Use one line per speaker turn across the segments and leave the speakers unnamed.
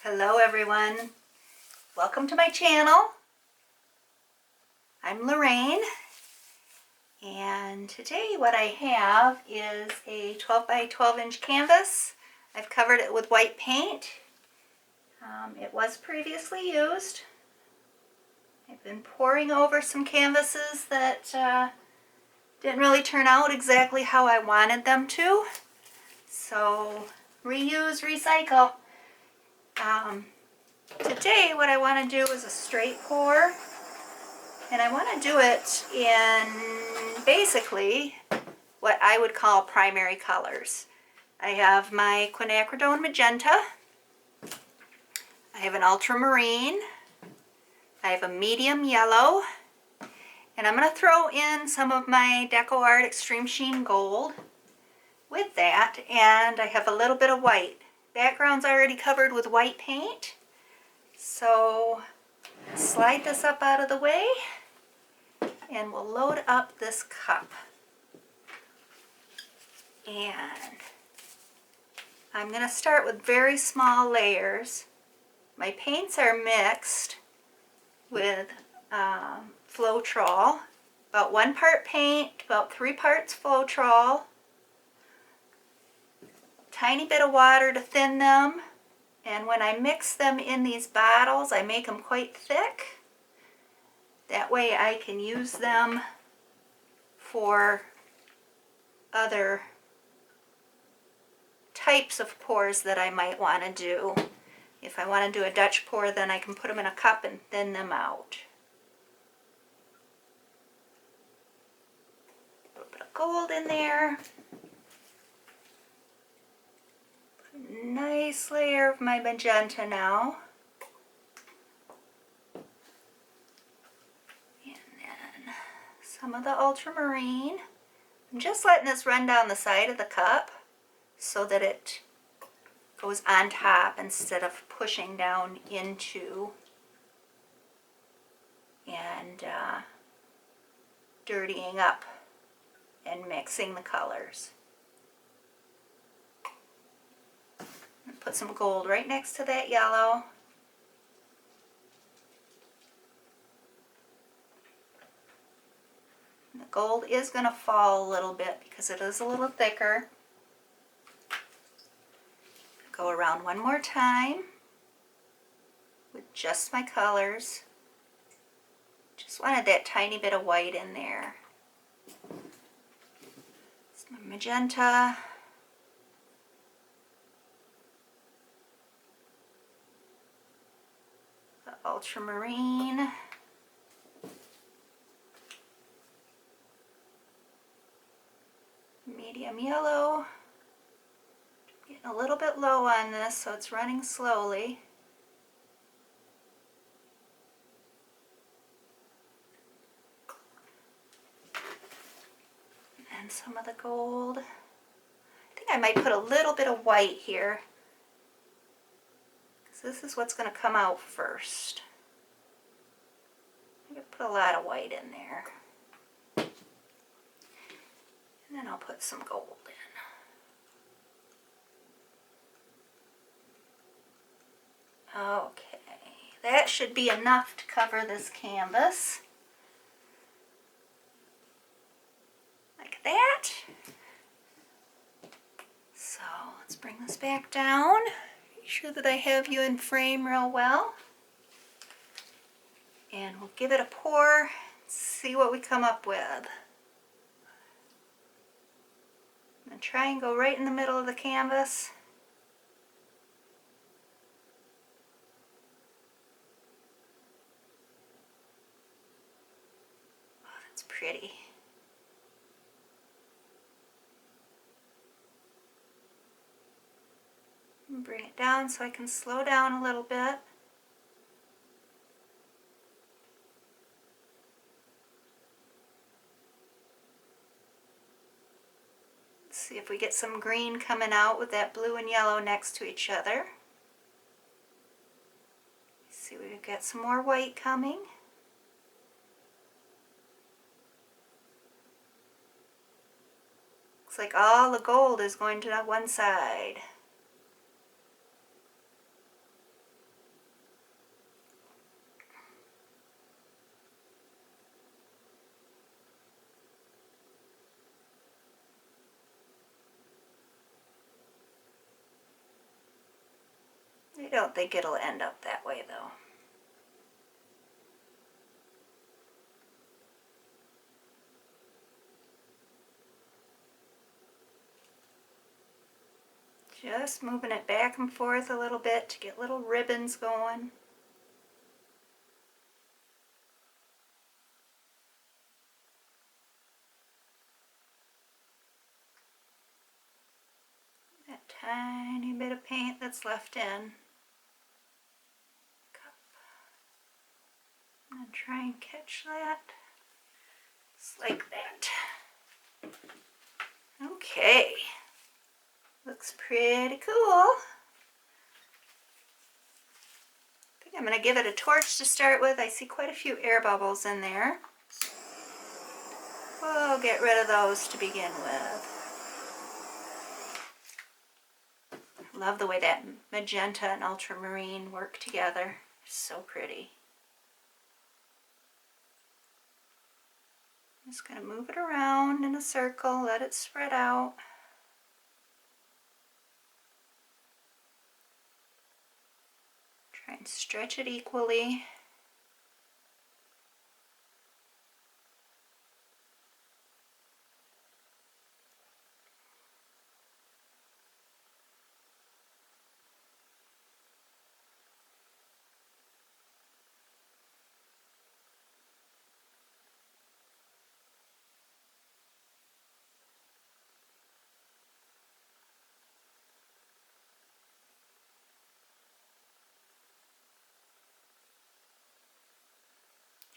Hello everyone, welcome to my channel. I'm Lorraine, and today what I have is a 12 by 12 inch canvas. I've covered it with white paint. It was previously used. I've been pouring over some canvases that didn't really turn out exactly how I wanted them to. So reuse, recycle. Today what I want to do is a straight pour, and I want to do it in basically what I would call primary colors. I have my quinacridone magenta, I have an ultramarine, I have a medium yellow, and I'm going to throw in some of my Deco Art Extreme Sheen Gold with that, and I have a little bit of white. Background's already covered with white paint, so slide this up out of the way and we'll load up this cup. And I'm going to start with very small layers. My paints are mixed with Floetrol, about 1 part paint, about 3 parts Floetrol, tiny bit of water to thin them, and when I mix them in these bottles I make them quite thick. That way I can use them for other types of pours that I might want to do. If I want to do a Dutch pour, then I can put them in a cup and thin them out. A little bit of gold in there. Nice layer of my magenta now. And then some of the ultramarine. I'm just letting this run down the side of the cup so that it goes on top instead of pushing down into and dirtying up and mixing the colors. Put some gold right next to that yellow. And the gold is going to fall a little bit because it is a little thicker. Go around one more time with just my colors. Just wanted that tiny bit of white in there. It's my magenta. Ultramarine, medium yellow, getting a little bit low on this so it's running slowly. And some of the gold. I think I might put a little bit of white here. This is what's going to come out first. I'm going to put a lot of white in there. And then I'll put some gold in. Okay, that should be enough to cover this canvas. Like that. So let's bring this back down. Make sure that I have you in frame real well. And we'll give it a pour, see what we come up with. And try and go right in the middle of the canvas. Oh, that's pretty. Bring it down so I can slow down a little bit. Let's see if we get some green coming out with that blue and yellow next to each other. See, we've got some more white coming. Looks like all the gold is going to one side. don't think it'll end up that way though. Just moving it back and forth a little bit to get little ribbons going. That tiny bit of paint that's left in. I'm going to try and catch that. Just like that. Okay. Looks pretty cool. I think I'm going to give it a torch to start with. I see quite a few air bubbles in there. We'll get rid of those to begin with. Love the way that magenta and ultramarine work together. So pretty. I'm just going to move it around in a circle, let it spread out. Try and stretch it equally.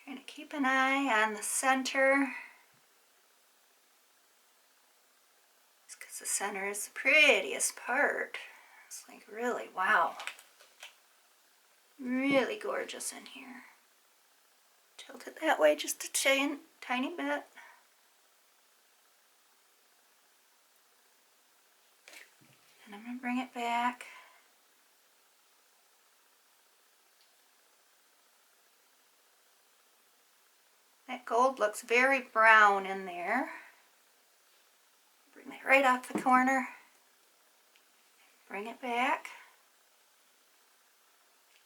Trying to keep an eye on the center. Just because the center is the prettiest part. It's like really, wow. Really gorgeous in here. Tilt it that way just a tiny bit. And I'm going to bring it back. That gold looks very brown in there. Bring that right off the corner. Bring it back.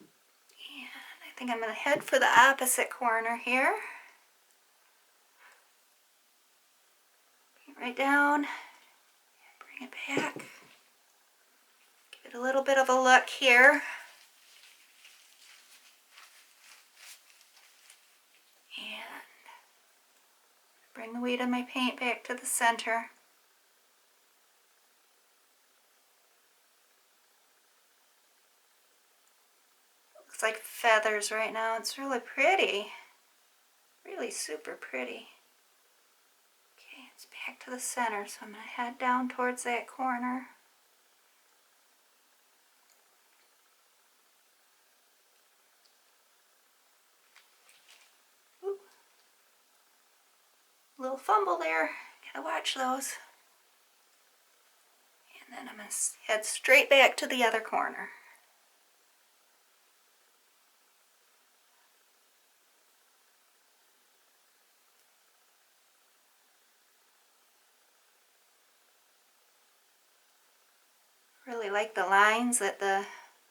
And I think I'm going to head for the opposite corner here. Bring it right down. Bring it back. Give it a little bit of a look here. And bring the weight of my paint back to the center. Looks like feathers right now. It's really pretty. Really super pretty. Okay, it's back to the center, so I'm going to head down towards that corner. Ooh. Little fumble there. Gotta watch those. And then I'm going to head straight back to the other corner. Really like the lines that the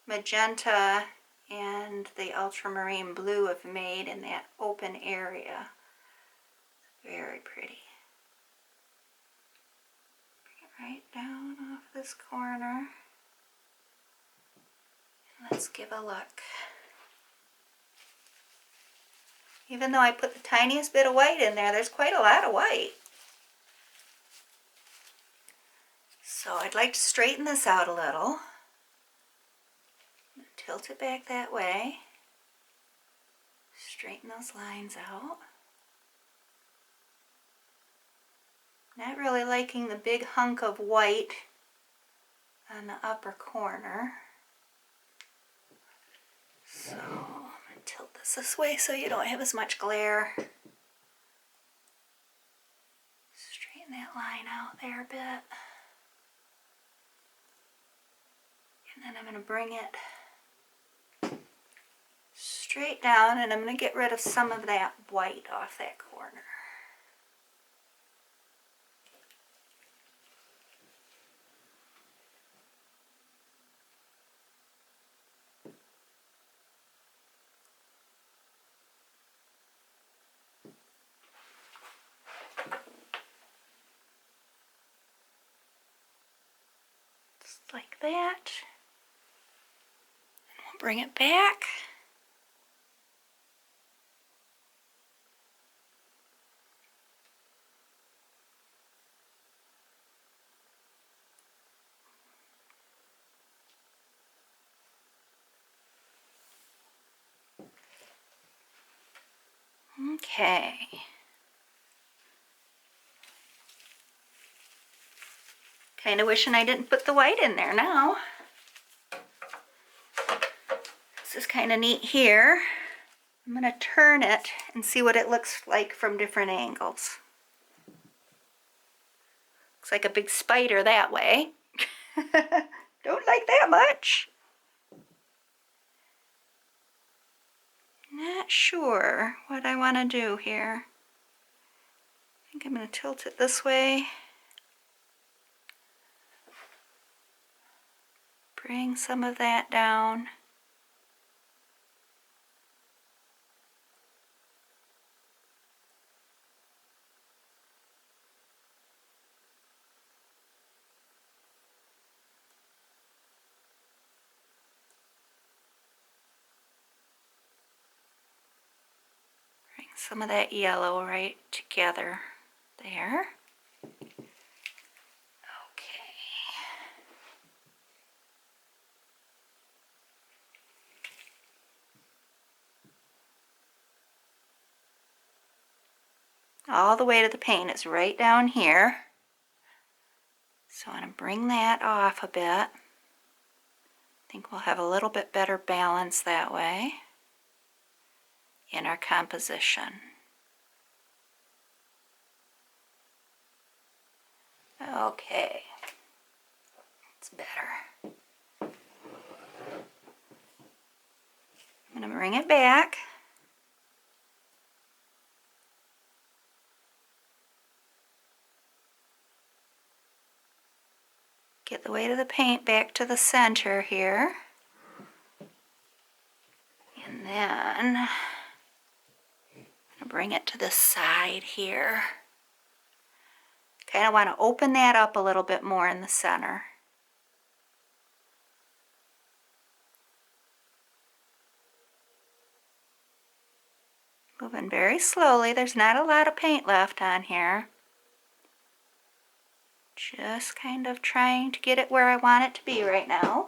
magenta and the ultramarine blue have made in that open area. Very pretty. Bring it right down off this corner. And let's give a look. Even though I put the tiniest bit of white in there, there's quite a lot of white. So I'd like to straighten this out a little. Tilt it back that way. Straighten those lines out. Not really liking the big hunk of white on the upper corner. So I'm going to tilt this way so you don't have as much glare. Straighten that line out there a bit. And then I'm going to bring it straight down, and I'm going to get rid of some of that white off that corner. that. And we'll bring it back. Okay. Kind of wishing I didn't put the white in there now. This is kind of neat here. I'm going to turn it and see what it looks like from different angles. Looks like a big spider that way. Don't like that much. Not sure what I want to do here. I think I'm going to tilt it this way. Bring some of that down. Bring some of that yellow right together there. All the way to the paint is right down here. So I'm going to bring that off a bit. I think we'll have a little bit better balance that way in our composition. Okay, it's better. I'm going to bring it back. Get the weight of the paint back to the center here. And then I'm going to bring it to the side here. Kind of want to open that up a little bit more in the center. Moving very slowly. There's not a lot of paint left on here. Just kind of trying to get it where I want it to be right now.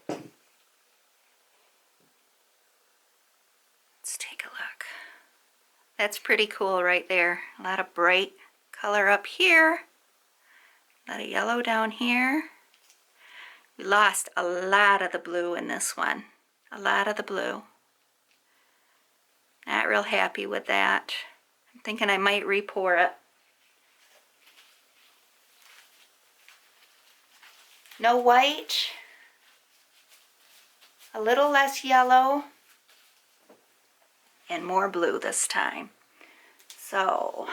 Let's take a look. That's pretty cool right there. A lot of bright color up here. A lot of yellow down here. We lost a lot of the blue in this one. A lot of the blue. Not real happy with that. I'm thinking I might re-pour it. No white, a little less yellow, and more blue this time. So,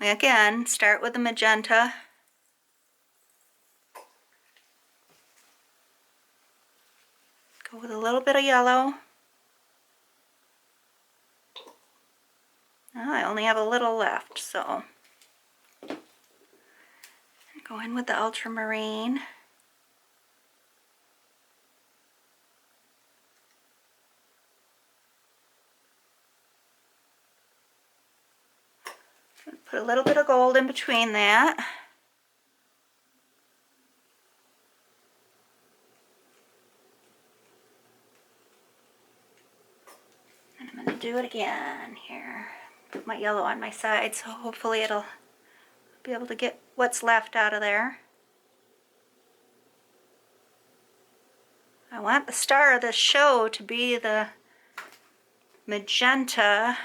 again, start with the magenta. Go with a little bit of yellow. Oh, I only have a little left, so go in with the ultramarine. Put a little bit of gold in between that. And I'm going to do it again here. Put my yellow on my side, so hopefully it'll be able to get what's left out of there. I want the star of this show to be the magenta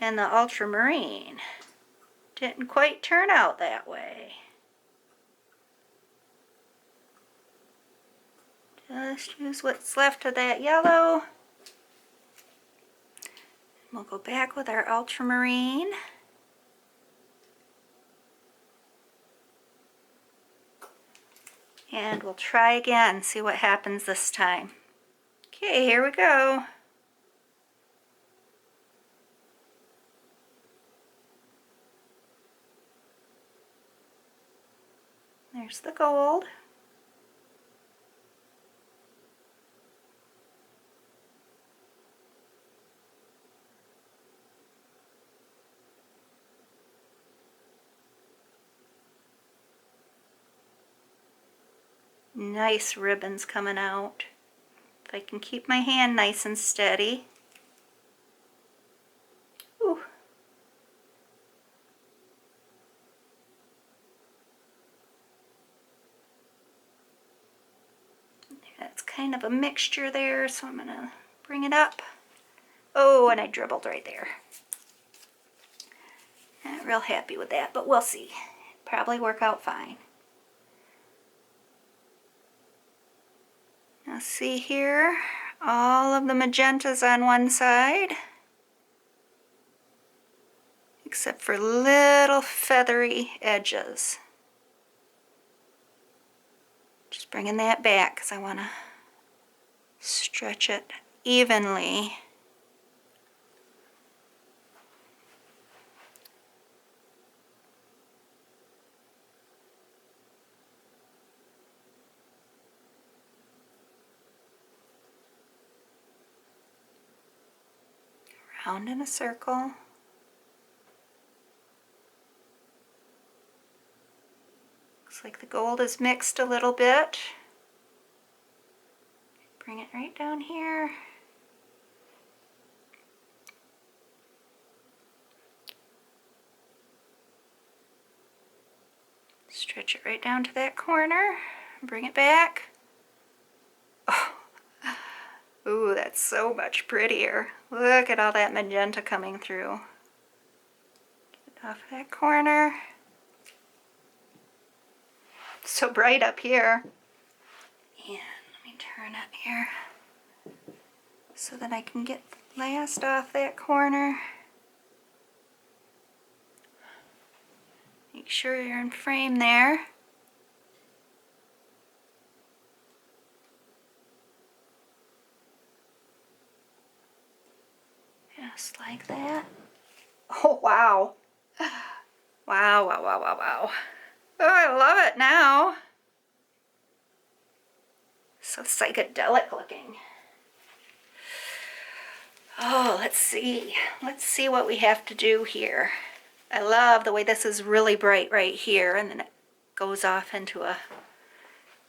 and the ultramarine. Didn't quite turn out that way. Just use what's left of that yellow. We'll go back with our ultramarine. And we'll try again, see what happens this time. Okay, here we go. There's the gold. Nice ribbons coming out. If I can keep my hand nice and steady. Ooh. That's kind of a mixture there, so I'm going to bring it up. Oh, and I dribbled right there. Not real happy with that, but we'll see. Probably work out fine. Now see here, all of the magentas on one side, except for little feathery edges. Just bringing that back because I want to stretch it evenly. Round in a circle. Looks like the gold is mixed a little bit. Bring it right down here. Stretch it right down to that corner. Bring it back. Oh. Ooh, that's so much prettier. Look at all that magenta coming through. Get off that corner. So bright up here. And let me turn it here so that I can get last off that corner. Make sure you're in frame there. Just like that. Oh, wow. Wow, wow, wow, wow, wow. Oh, I love it now. So psychedelic looking. Oh, let's see. Let's see what we have to do here. I love the way this is really bright right here, and then it goes off into a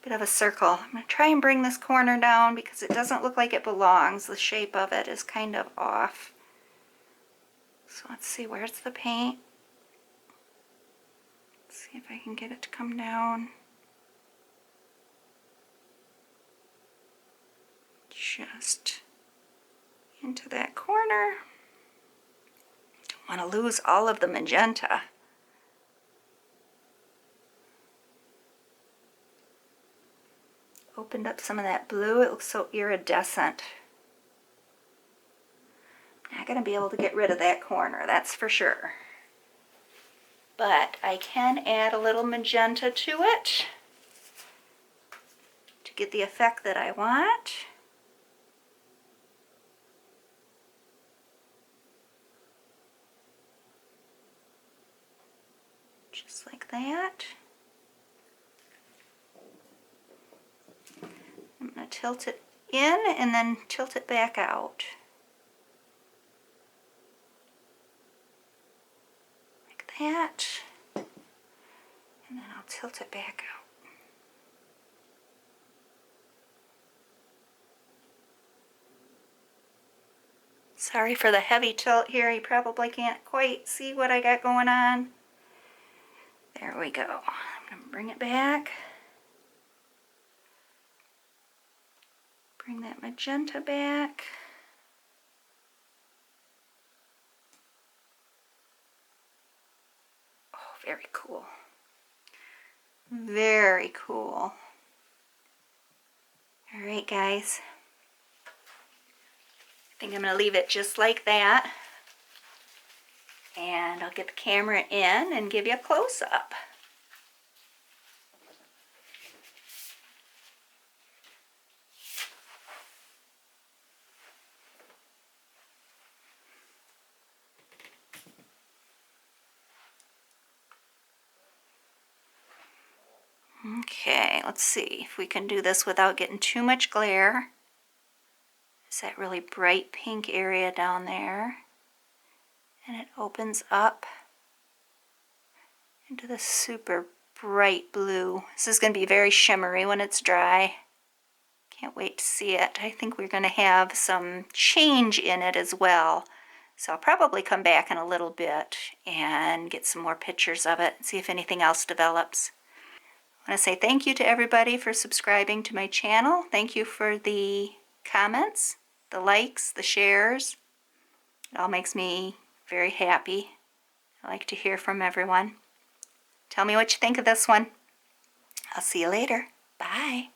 bit of a circle. I'm going to try and bring this corner down because it doesn't look like it belongs. The shape of it is kind of off. So let's see, where's the paint? Let's see if I can get it to come down. Just into that corner. Don't want to lose all of the magenta. Opened up some of that blue. It looks so iridescent. Not going to be able to get rid of that corner, that's for sure. But I can add a little magenta to it to get the effect that I want. Just like that. I'm going to tilt it in and then tilt it back out. Like that. And then I'll tilt it back out. Sorry for the heavy tilt here. You probably can't quite see what I got going on. There we go. I'm going to bring it back. Bring that magenta back. Oh, very cool. Very cool. All right, guys. I think I'm going to leave it just like that. And I'll get the camera in and give you a close-up. Okay, let's see if we can do this without getting too much glare. It's that really bright pink area down there. And it opens up into the super bright blue. This is going to be very shimmery when it's dry. Can't wait to see it. I think we're going to have some change in it as well. So I'll probably come back in a little bit and get some more pictures of it and see if anything else develops. I want to say thank you to everybody for subscribing to my channel. Thank you for the comments, the likes, the shares. It all makes me very happy. I like to hear from everyone. Tell me what you think of this one. I'll see you later. Bye.